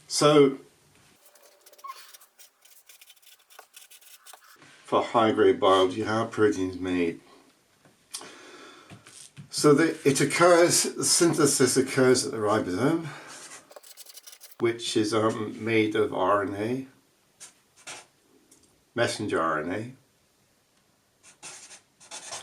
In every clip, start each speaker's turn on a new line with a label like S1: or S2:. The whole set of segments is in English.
S1: So for high-grade biology, how proteins made. So the synthesis occurs at the ribosome, which is made of RNA, messenger RNA.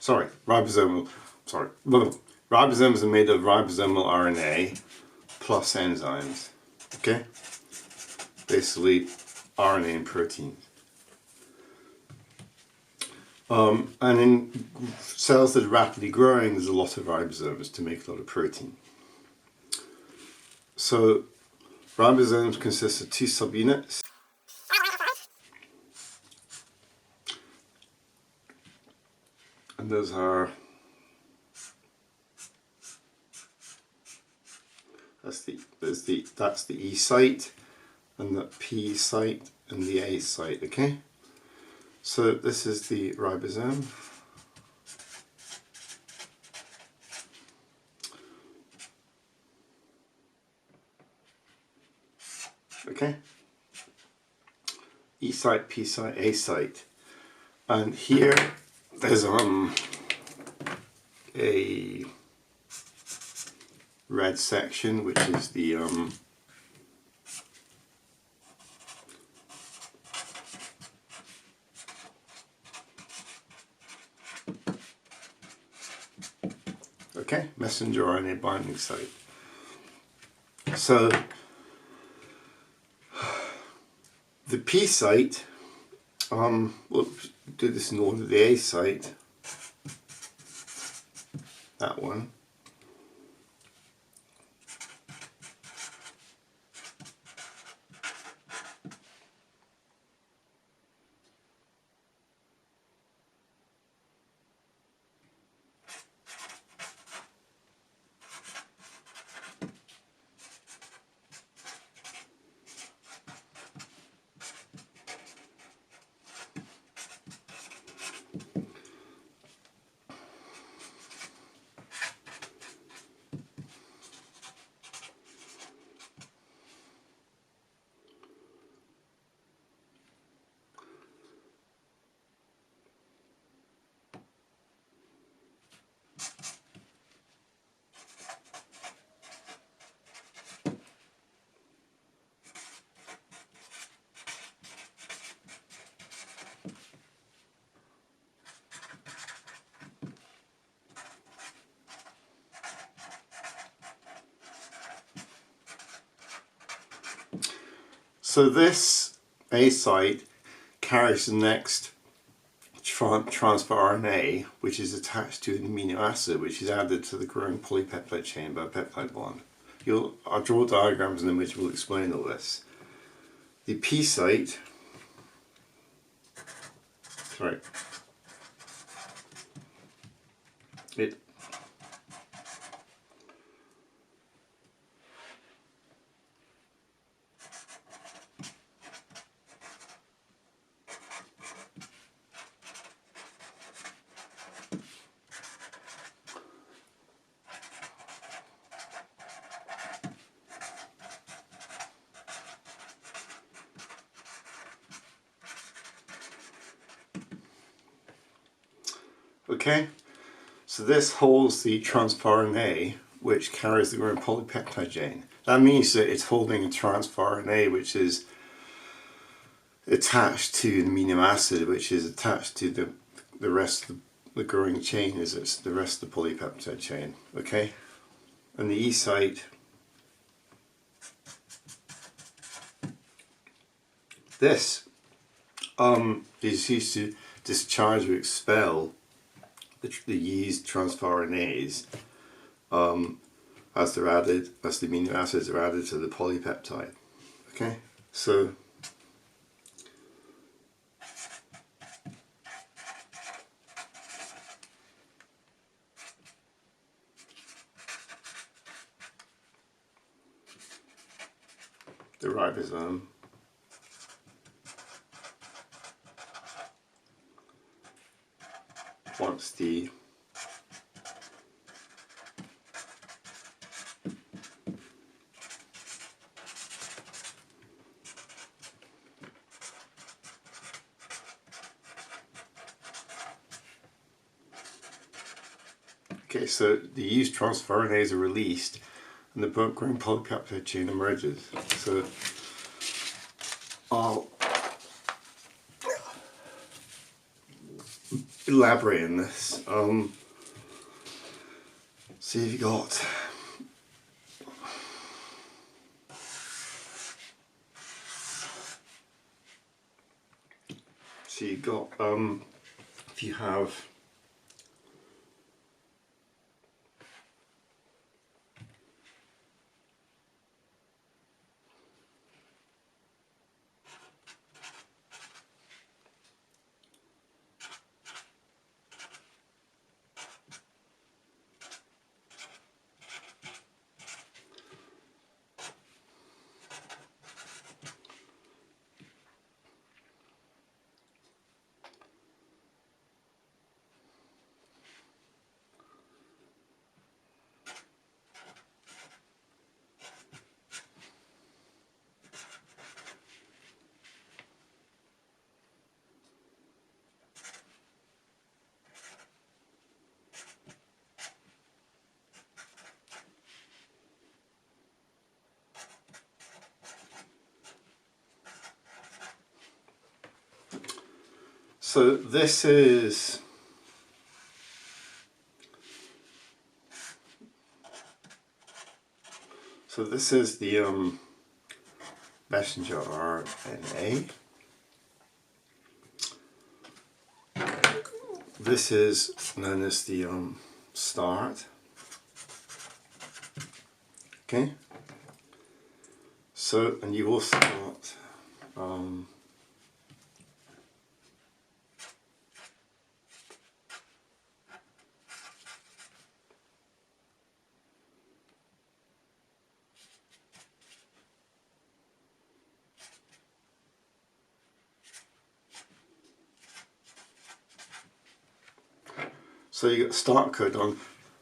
S1: Ribosomes are made of ribosomal RNA plus enzymes. Okay, basically RNA and proteins. And in cells that are rapidly growing, there's a lot of ribosomes to make a lot of protein. So ribosomes consist of two subunits. And those are, that's the E site, and the P site, and the A site, okay? So this is the ribosome. Okay? E site, P site, A site. And here there's a red section, which is the okay, messenger RNA binding site. So the P site, we'll do this in order. The A site, that one. So this A site carries the next transfer RNA, which is attached to an amino acid, which is added to the growing polypeptide chain by a peptide bond. I'll draw diagrams in which will explain all this. The P site, okay, so this holds the transfer RNA, which carries the growing polypeptide chain. That means that it's holding a transfer RNA which is attached to an amino acid, which is attached to the rest of the growing chain, is it's the rest of the polypeptide chain. Okay, and the E site, this is used to discharge or expel the used transfer RNAs as the amino acids are added to the polypeptide. Okay, so the ribosome wants the Okay, so the used transfer RNAs are released and the growing polypeptide chain emerges. So I'll elaborate on this. So you've got if you have so this is the messenger RNA. This is known as the start. Okay. So, and you've also got so you got start codon.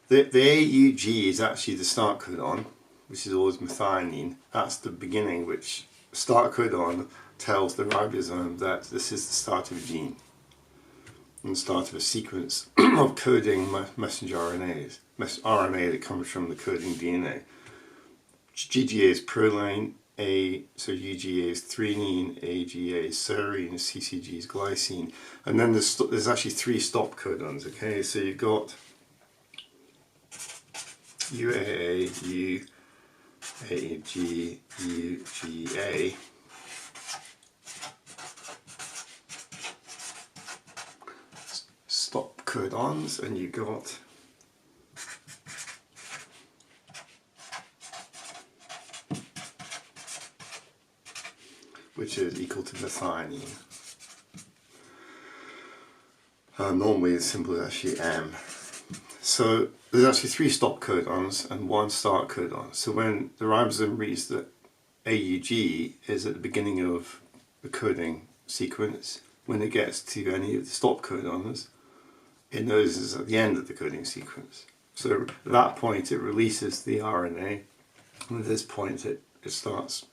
S1: The AUG is actually the start codon, which is always methionine. That's the beginning, which start codon tells the ribosome that this is the start of a gene and the start of a sequence of coding messenger RNAs, RNA that comes from the coding DNA. GGA is proline, so UGA is threonine, AGA is serine, CCG is glycine, and then there's actually 3 stop codons. Okay, so you've got UAA, UAG, UGA. Stop codons, and you got which is equal to methionine. Normally the symbol is actually M. So there's actually 3 stop codons and 1 start codon. So when the ribosome reads that AUG is at the beginning of the coding sequence, when it gets to any of the stop codons, it knows it's at the end of the coding sequence. So at that point it releases the RNA, and at this point it starts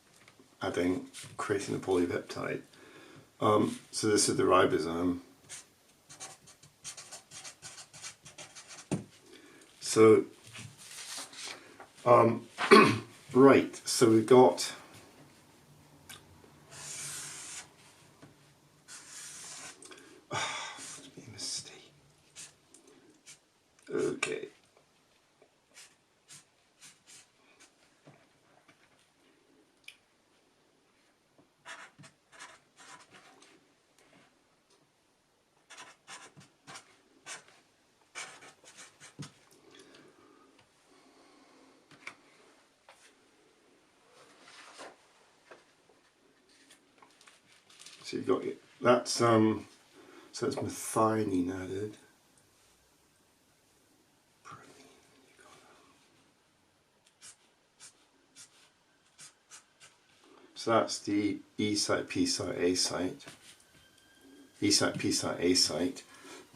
S1: creating the polypeptide. So this is the ribosome. So, right, so we've got must be a mistake. Okay. So you've got that's so that's methionine added. So that's the E site, P site, A site. E site, P site, A site.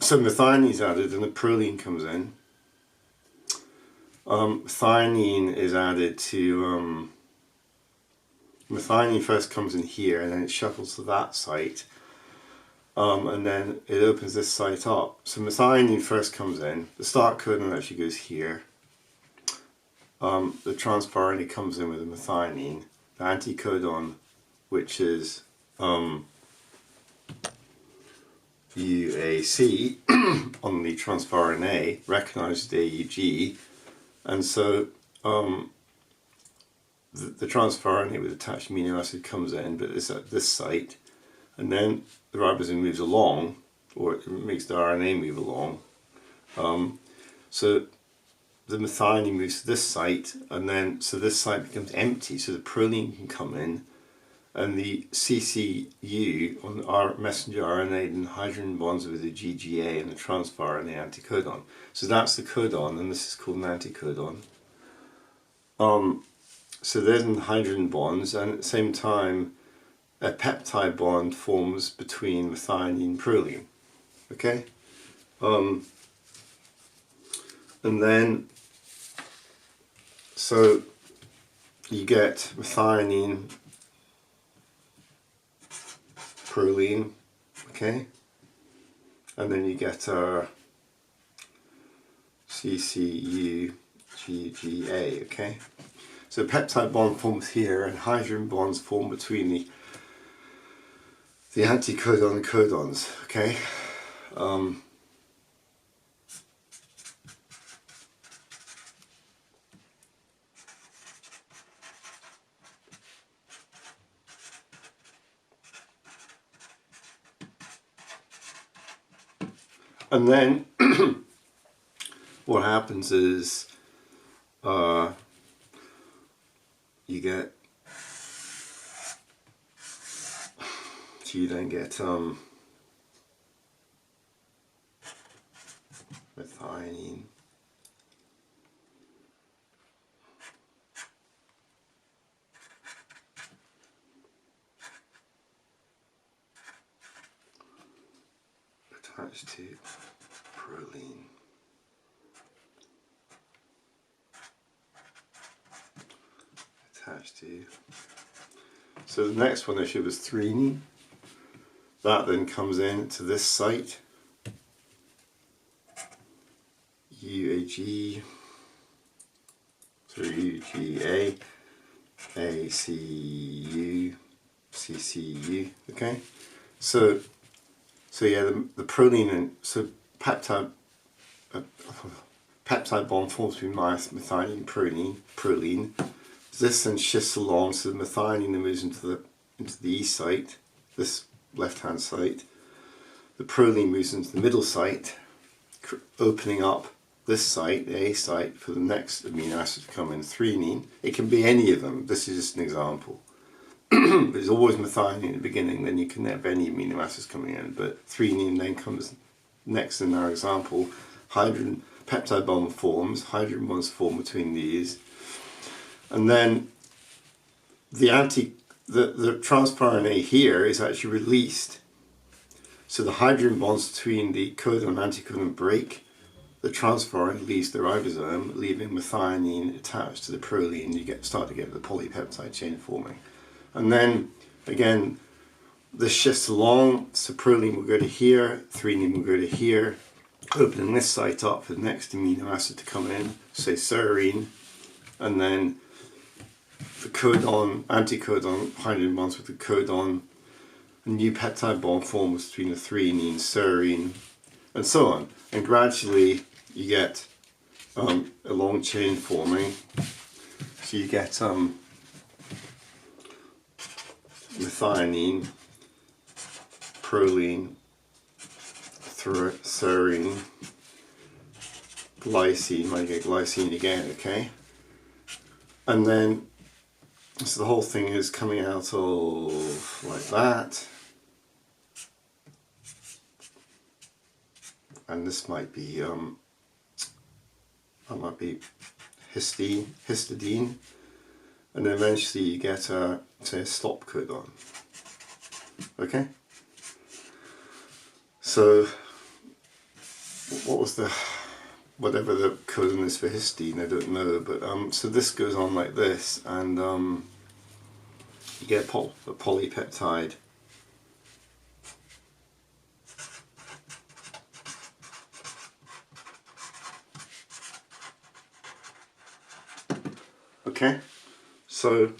S1: So methionine is added and the proline comes in. Thionine is added to methionine first comes in here and then it shuffles to that site. and then it opens this site up. So methionine first comes in, the start codon actually goes here, the transfer RNA comes in with the methionine, the anticodon, which is UAC on the transfer RNA, recognizes the AUG, and so the transfer RNA with attached amino acid comes in, but it's at this site, and then the ribosome moves along, or it makes the RNA move along. So the methionine moves to this site, and then so this site becomes empty, so the proline can come in, and the CCU on our messenger RNA then hydrogen bonds with the GGA and the transfer RNA anticodon. So that's the codon, and this is called an anticodon. So there's the hydrogen bonds, and at the same time a peptide bond forms between methionine and proline. Okay? And then, so you get methionine, proline, okay? And then you get CCU, GGA, okay? So peptide bond forms here, and hydrogen bonds form between the anticodon and codons, okay? And then what happens is you get, so you then get methionine, attached to proline. Attached to. So the next one I showed was threonine. That then comes in to this site. UAG. So UGA. ACU. CCU. Okay. So yeah, the proline and so peptide bond forms between methionine and proline. This then shifts along, so the methionine then moves into the E site, this left hand site. The proline moves into the middle site, opening up this site, the A site, for the next amino acid to come in, threonine. It can be any of them. This is just an example. There's always methionine in the beginning, then you can have any amino acids coming in, but threonine then comes next in our example. Hydrogen peptide bond forms, hydrogen bonds form between these, and then the transfer RNA here is actually released. So the hydrogen bonds between the codon and anticodon break, the transfer RNA leaves the ribosome, leaving methionine attached to the proline. You start to get the polypeptide chain forming. And then again, this shifts along, so proline will go to here, threonine will go to here, opening this site up for the next amino acid to come in, say serine, and then the codon, anticodon, hydrogen bonds with the codon, a new peptide bond forms between the threonine, serine, and so on. And gradually you get a long chain forming. So you get methionine, proline, serine, glycine, might get glycine again, okay? And then, so the whole thing is coming out of like that. And this might be, that might be histidine. And then eventually you get say a stop codon. Okay? So, what was whatever the codon is for histidine, I don't know, but so this goes on like this, and you get a polypeptide So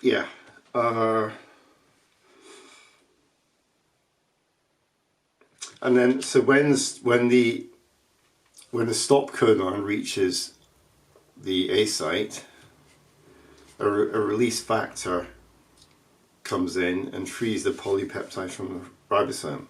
S1: yeah, and then so when the stop codon reaches the A site, a release factor comes in and frees the polypeptide from the ribosome.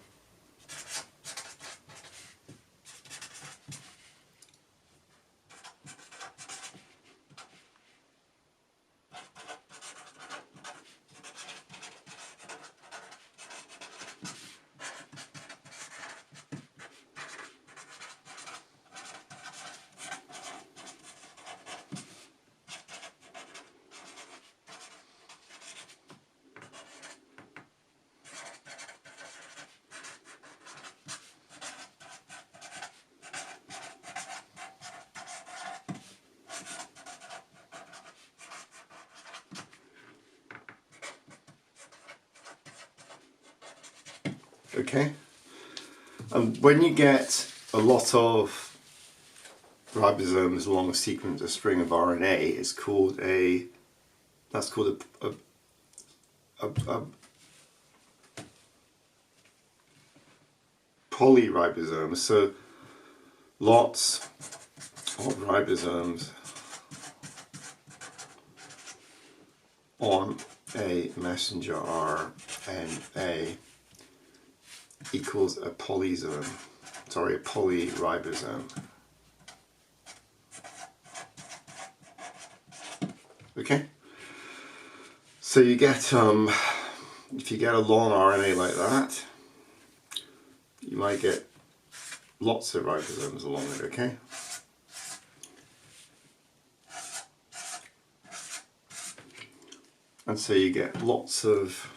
S1: Okay, and when you get a lot of ribosomes along a sequence, a string of RNA, it's called a polyribosome. So lots of ribosomes on a messenger RNA equals a polysome. Sorry, a polyribosome. Okay, so you get if you get a long RNA like that, you might get lots of ribosomes along it. Okay, and so you get lots of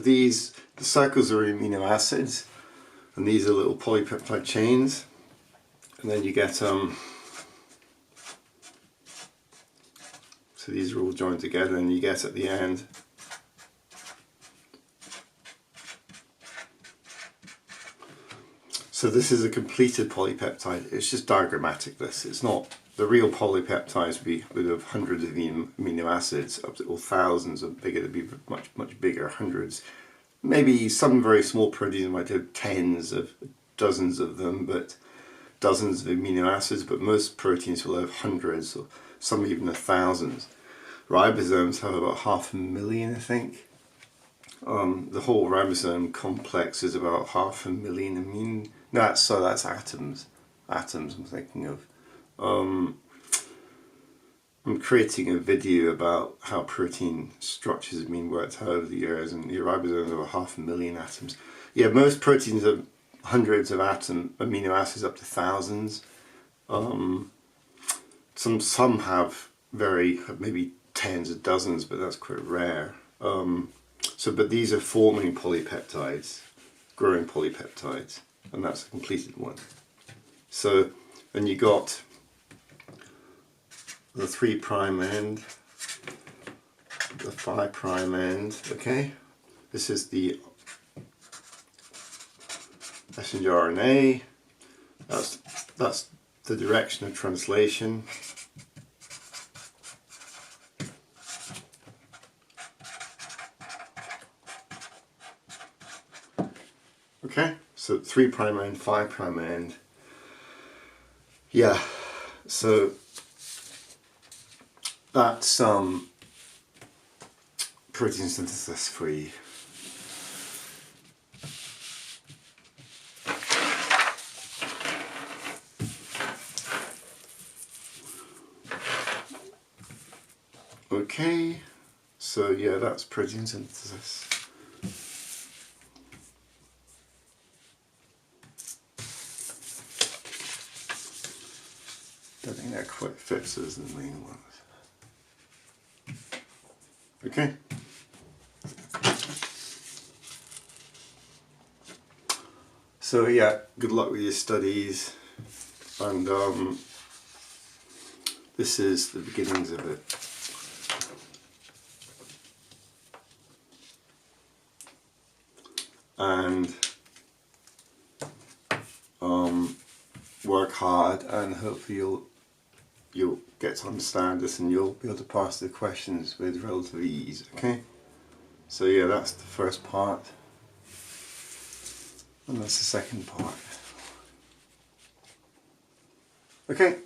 S1: the circles are amino acids, and these are little polypeptide chains, and then you get so these are all joined together, and you get at the end so this is a completed polypeptide. It's just diagrammatic. It's not the real polypeptides. We would have hundreds of amino acids, up to or thousands of bigger. They'd be much bigger, hundreds. Maybe some very small proteins might have tens of dozens of them, but dozens of amino acids. But most proteins will have hundreds, or some even thousands. Ribosomes have about 500,000, I think. The whole ribosome complex is about 500,000 amino. No, that's atoms. Atoms I'm thinking of. I'm creating a video about how protein structures have been worked out over the years, and your ribosomes are 500,000 atoms. Yeah, most proteins have hundreds of amino acids, up to thousands. Some have maybe tens of dozens, but that's quite rare. But these are forming polypeptides, growing polypeptides, and that's a completed one. So, and you got the 3' end, the 5' end, okay? This is the messenger RNA. That's the direction of translation. Okay, so 3' end, 5' end. Yeah, so that's protein synthesis for you. Okay, so yeah, that's protein synthesis. I think that quite fits as the main ones. Okay. So yeah, good luck with your studies, and this is the beginnings of it. And work hard, and hopefully you'll get to understand this, and you'll be able to pass the questions with relative ease. Okay, so yeah, that's the first part, and that's the second part. Okay.